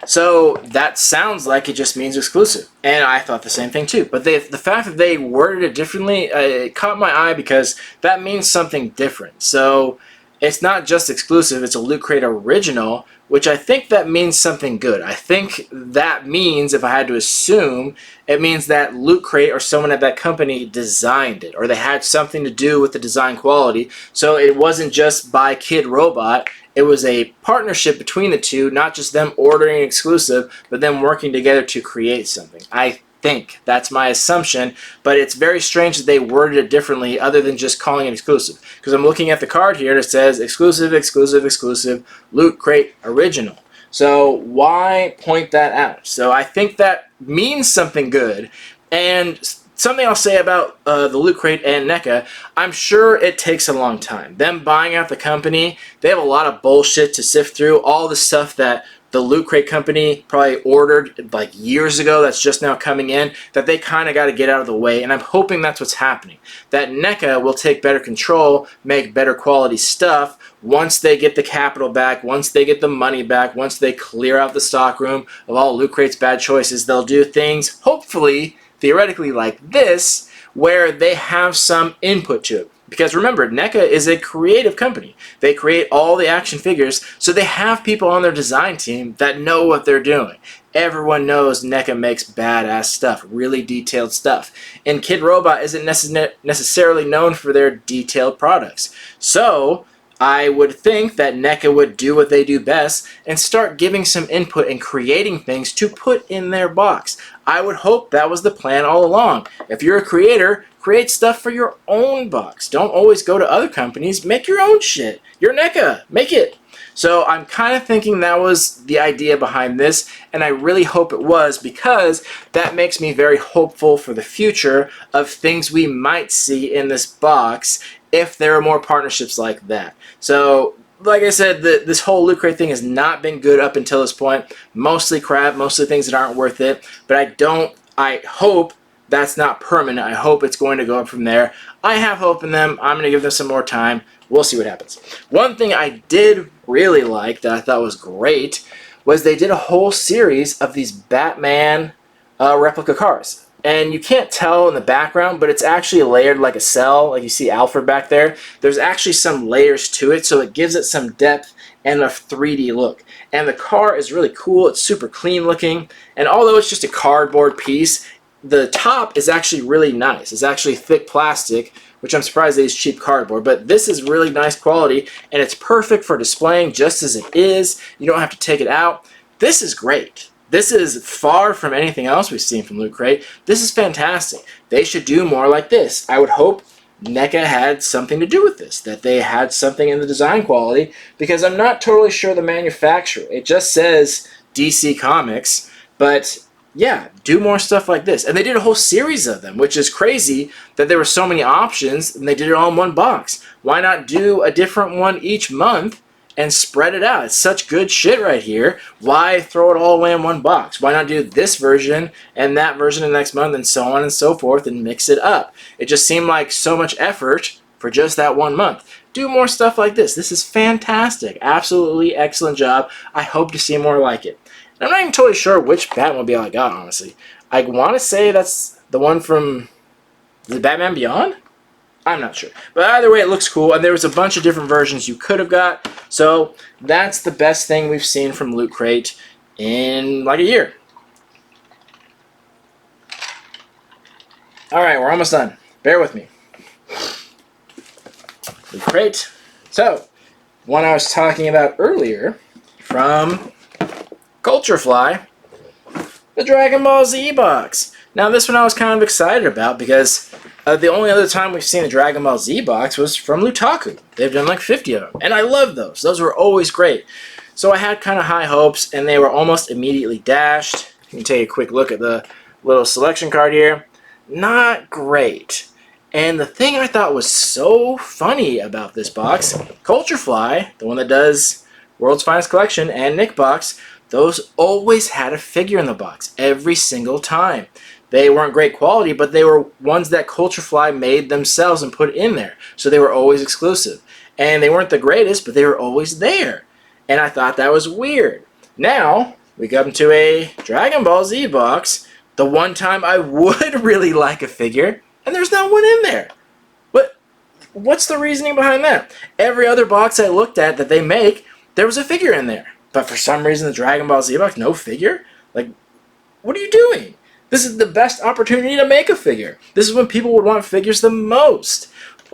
So that sounds like it just means exclusive. And I thought the same thing too. But the fact that they worded it differently, it caught my eye because that means something different. So it's not just exclusive, it's a Loot Crate Original, which I think that means something good. I think that means, if I had to assume, it means that Loot Crate or someone at that company designed it, or they had something to do with the design quality. So it wasn't just by Kid Robot, it was a partnership between the two, not just them ordering exclusive, but them working together to create something. I think that's my assumption, but it's very strange that they worded it differently other than just calling it exclusive. Because I'm looking at the card here and it says exclusive, exclusive, exclusive, Loot Crate Original. So why point that out? So I think that means something good. And something I'll say about the Loot Crate and NECA, I'm sure it takes a long time. Them buying out the company, they have a lot of bullshit to sift through. All the stuff that the Loot Crate company probably ordered like years ago that's just now coming in, that they kind of got to get out of the way, and I'm hoping that's what's happening. That NECA will take better control, make better quality stuff once they get the capital back, once they get the money back, once they clear out the stockroom of all Loot Crate's bad choices. They'll do things, hopefully, theoretically like this, where they have some input to it. Because remember, NECA is a creative company. They create all the action figures, so they have people on their design team that know what they're doing. Everyone knows NECA makes badass stuff, really detailed stuff. And Kid Robot isn't necessarily known for their detailed products. So I would think that NECA would do what they do best and start giving some input and creating things to put in their box. I would hope that was the plan all along. If you're a creator, create stuff for your own box. Don't always go to other companies. Make your own shit. You're NECA. Make it. So I'm kind of thinking that was the idea behind this, and I really hope it was, because that makes me very hopeful for the future of things we might see in this box if there are more partnerships like that. So, like I said, this whole Loot Crate thing has not been good up until this point. Mostly crap, mostly things that aren't worth it, but I hope that's not permanent. I hope it's going to go up from there. I have hope in them. I'm going to give them some more time. We'll see what happens. One thing I did really like that I thought was great was they did a whole series of these Batman replica cars. And you can't tell in the background, but it's actually layered like a cell. Like you see Alfred back there. There's actually some layers to it, so it gives it some depth and a 3D look. And the car is really cool. It's super clean looking. And although it's just a cardboard piece, the top is actually really nice. It's actually thick plastic, which I'm surprised they use cheap cardboard, but this is really nice quality, and it's perfect for displaying just as it is. You don't have to take it out. This is great. This is far from anything else we've seen from Loot Crate. This is fantastic. They should do more like this. I would hope NECA had something to do with this, that they had something in the design quality, because I'm not totally sure the manufacturer. It just says DC Comics, but yeah, do more stuff like this. And they did a whole series of them, which is crazy that there were so many options and they did it all in one box. Why not do a different one each month and spread it out? It's such good shit right here. Why throw it all away in one box? Why not do this version and that version the next month and so on and so forth and mix it up? It just seemed like so much effort for just that 1 month. Do more stuff like this. This is fantastic. Absolutely excellent job. I hope to see more like it. I'm not even totally sure which Batmobile I got, honestly. I want to say that's the one from the Batman Beyond? I'm not sure. But either way, it looks cool, and there was a bunch of different versions you could have got. So that's the best thing we've seen from Loot Crate in like a year. Alright, we're almost done. Bear with me. Loot Crate. So, one I was talking about earlier from Culture Fly, the Dragon Ball Z box. Now this one I was kind of excited about because the only other time we've seen a Dragon Ball Z box was from Lutaku. They've done like 50 of them, and I love those. Those were always great. So I had kind of high hopes, and they were almost immediately dashed. You can take a quick look at the little selection card here. Not great. And the thing I thought was so funny about this box, Culture Fly, the one that does World's Finest Collection and Nick Box, those always had a figure in the box, every single time. They weren't great quality, but they were ones that Culture Fly made themselves and put in there. So they were always exclusive. And they weren't the greatest, but they were always there. And I thought that was weird. Now, we come to a Dragon Ball Z box, the one time I would really like a figure, and there's not one in there. What's the reasoning behind that? Every other box I looked at that they make, there was a figure in there. But for some reason, the Dragon Ball Z box, no figure? Like, what are you doing? This is the best opportunity to make a figure. This is when people would want figures the most.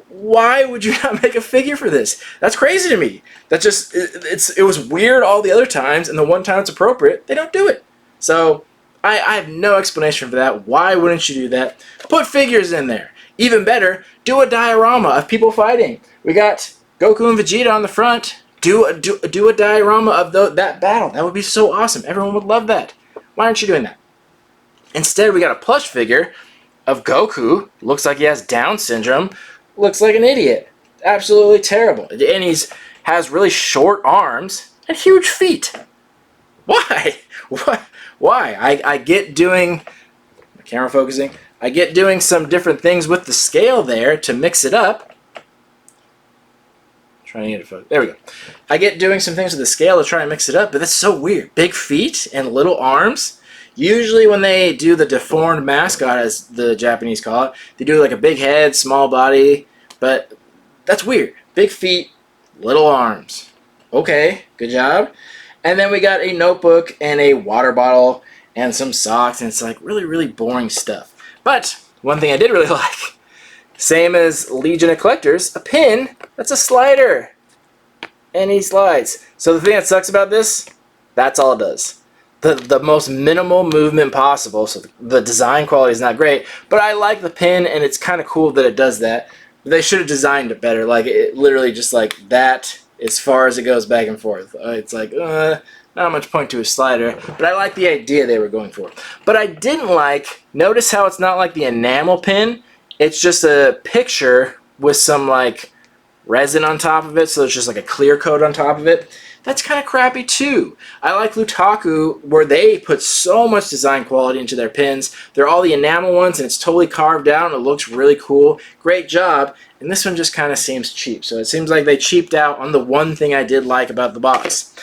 Why would you not make a figure for this? That's crazy to me. That just, it was weird all the other times, and the one time it's appropriate, they don't do it. So, I have no explanation for that. Why wouldn't you do that? Put figures in there. Even better, do a diorama of people fighting. We got Goku and Vegeta on the front. Do a diorama of that battle. That would be so awesome. Everyone would love that. Why aren't you doing that? Instead, we got a plush figure of Goku. Looks like he has Down syndrome. Looks like an idiot. Absolutely terrible. And has really short arms and huge feet. Why? Why? I get doing... My camera focusing. I get doing some different things with the scale there to mix it up. Trying to get it focused. There we go. I get doing some things with the scale to try and mix it up, but that's so weird. Big feet and little arms. Usually when they do the deformed mascot, as the Japanese call it, they do like a big head, small body, but that's weird. Big feet, little arms. Okay, good job. And then we got a notebook and a water bottle and some socks, and it's like really, really boring stuff. But one thing I did really like, same as Legion of Collectors, a pin that's a slider. And he slides. So the thing that sucks about this, that's all it does. The most minimal movement possible, so the design quality is not great, but I like the pin, and it's kind of cool that it does that. They should have designed it better, like it literally just like that as far as it goes back and forth. It's like, not much point to a slider, but I like the idea they were going for. But I didn't like, notice how it's not like the enamel pin, it's just a picture with some like resin on top of it, so it's just like a clear coat on top of it. That's kind of crappy too. I like Lutaku, where they put so much design quality into their pins. They're all the enamel ones, and it's totally carved out, and it looks really cool. Great job. And this one just kind of seems cheap. So it seems like they cheaped out on the one thing I did like about the box.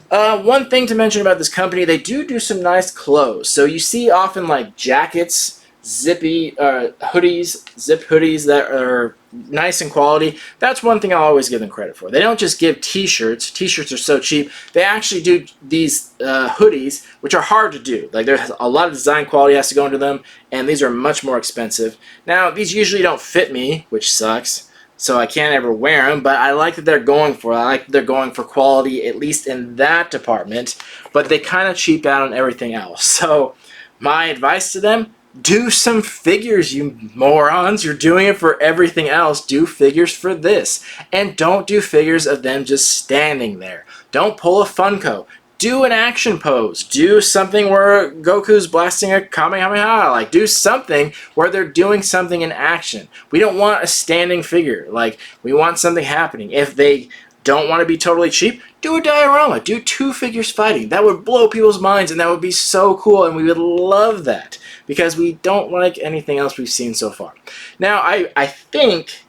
One thing to mention about this company, they do some nice clothes. So you see often like jackets, zippy hoodies, zip hoodies that are nice in quality. That's one thing I'll always give them credit for. They don't just give t-shirts. T-shirts are so cheap. They actually do these hoodies, which are hard to do. Like there's a lot of design quality has to go into them, and these are much more expensive. Now, these usually don't fit me, which sucks, so I can't ever wear them, but I like that they're going for it. I like that they're going for quality, at least in that department, but they kind of cheap out on everything else. So my advice to them, do some figures, you morons. You're doing it for everything else. Do figures for this. And don't do figures of them just standing there. Don't pull a Funko. Do an action pose. Do something where Goku's blasting a Kamehameha. Like, do something where they're doing something in action. We don't want a standing figure. Like, we want something happening. If they don't want to be totally cheap, do a diorama. Do 2 figures fighting. That would blow people's minds, and that would be so cool, and we would love that, because we don't like anything else we've seen so far. Now, I think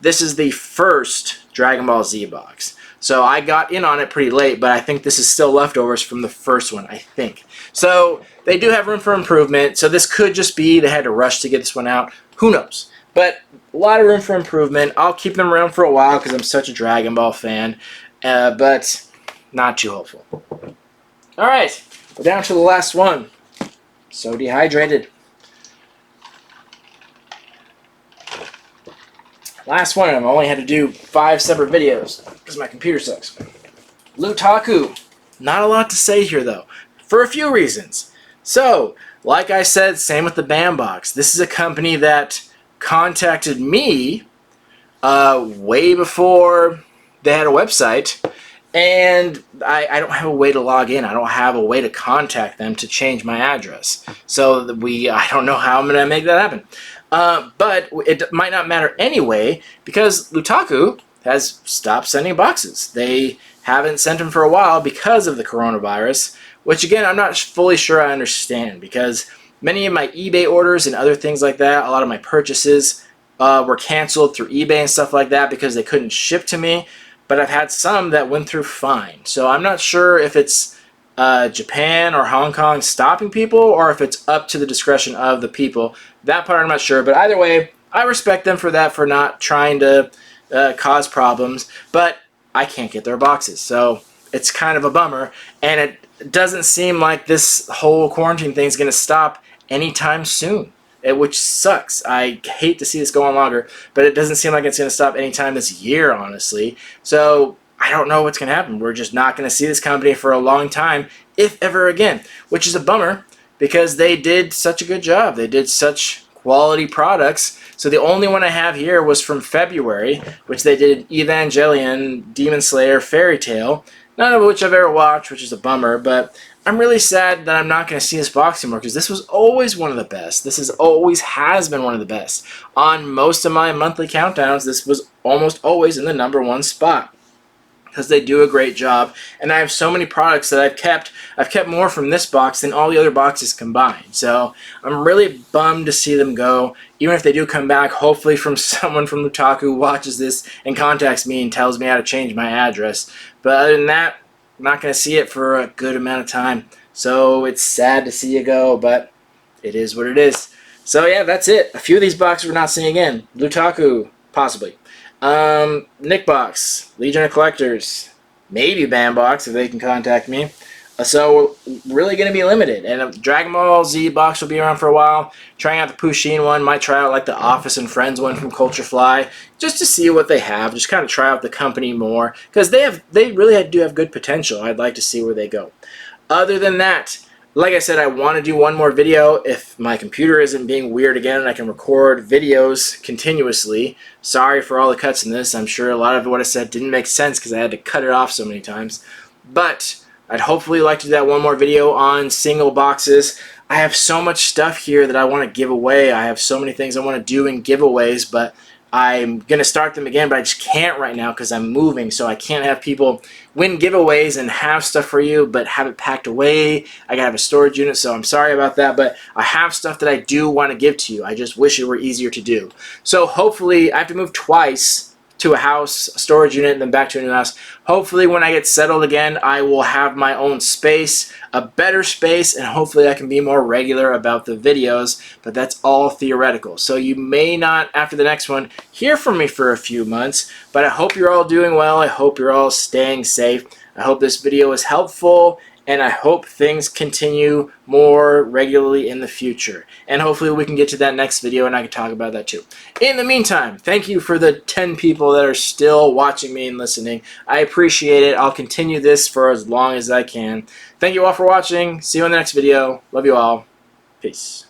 this is the first Dragon Ball Z box. So I got in on it pretty late, but I think this is still leftovers from the first one, I think. So they do have room for improvement, so this could just be they had to rush to get this one out. Who knows? But a lot of room for improvement. I'll keep them around for a while because I'm such a Dragon Ball fan, but not too hopeful. Alright, we're down to the last one. So dehydrated. Last one, I've only had to do 5 separate videos because my computer sucks. Lutaku. Not a lot to say here though, for a few reasons. So, like I said, same with the BAM box. This is a company that contacted me way before they had a website, and I don't have a way to log in. I don't have a way to contact them to change my address. So I don't know how I'm going to make that happen. But it might not matter anyway, because Lutaku has stopped sending boxes. They haven't sent them for a while because of the coronavirus, which again, I'm not fully sure I understand, because many of my eBay orders and other things like that, a lot of my purchases were canceled through eBay and stuff like that because they couldn't ship to me. But I've had some that went through fine. So I'm not sure if it's Japan or Hong Kong stopping people, or if it's up to the discretion of the people. That part I'm not sure. But either way, I respect them for that, for not trying to cause problems. But I can't get their boxes. So it's kind of a bummer. And it doesn't seem like this whole quarantine thing is going to stop anytime soon, which sucks. I hate to see this go on longer, but it doesn't seem like it's going to stop anytime this year, honestly. So I don't know what's going to happen. We're just not going to see this company for a long time, if ever again, which is a bummer because they did such a good job. They did such quality products. So the only one I have here was from February, which they did Evangelion, Demon Slayer, Fairy Tail, none of which I've ever watched, which is a bummer, but I'm really sad that I'm not going to see this box anymore, because this was always one of the best. This has been one of the best. On most of my monthly countdowns, this was almost always in the #1 spot, because they do a great job. And I have so many products that I've kept more from this box than all the other boxes combined. So I'm really bummed to see them go. Even if they do come back, hopefully from someone from Lutaku watches this and contacts me and tells me how to change my address. But other than that, I'm not going to see it for a good amount of time. So it's sad to see it go, but it is what it is. So yeah, that's it. A few of these boxes we're not seeing again. Lutaku, possibly. Nick Box, Legion of Collectors, maybe Bandbox if they can contact me. So we're really going to be limited. And Dragon Ball Z box will be around for a while. Trying out the Pusheen one. Might try out like the Office and Friends one from Culture Fly. Just to see what they have. Just kind of try out the company more. Because they really do have good potential. I'd like to see where they go. Other than that, like I said, I want to do one more video. If my computer isn't being weird again and I can record videos continuously. Sorry for all the cuts in this. I'm sure a lot of what I said didn't make sense because I had to cut it off so many times. But I'd hopefully like to do that one more video on single boxes. I have so much stuff here that I want to give away. I have so many things I want to do in giveaways, but I'm going to start them again, but I just can't right now because I'm moving, so I can't have people win giveaways and have stuff for you, but have it packed away. I got to have a storage unit, so I'm sorry about that, but I have stuff that I do want to give to you. I just wish it were easier to do. So hopefully, I have to move twice to a house, a storage unit, and then back to a new house. Hopefully when I get settled again, I will have my own space, a better space, and hopefully I can be more regular about the videos, but that's all theoretical. So you may not, after the next one, hear from me for a few months, but I hope you're all doing well. I hope you're all staying safe. I hope this video was helpful, and I hope things continue more regularly in the future. And hopefully we can get to that next video and I can talk about that too. In the meantime, thank you for the 10 people that are still watching me and listening. I appreciate it. I'll continue this for as long as I can. Thank you all for watching. See you in the next video. Love you all. Peace.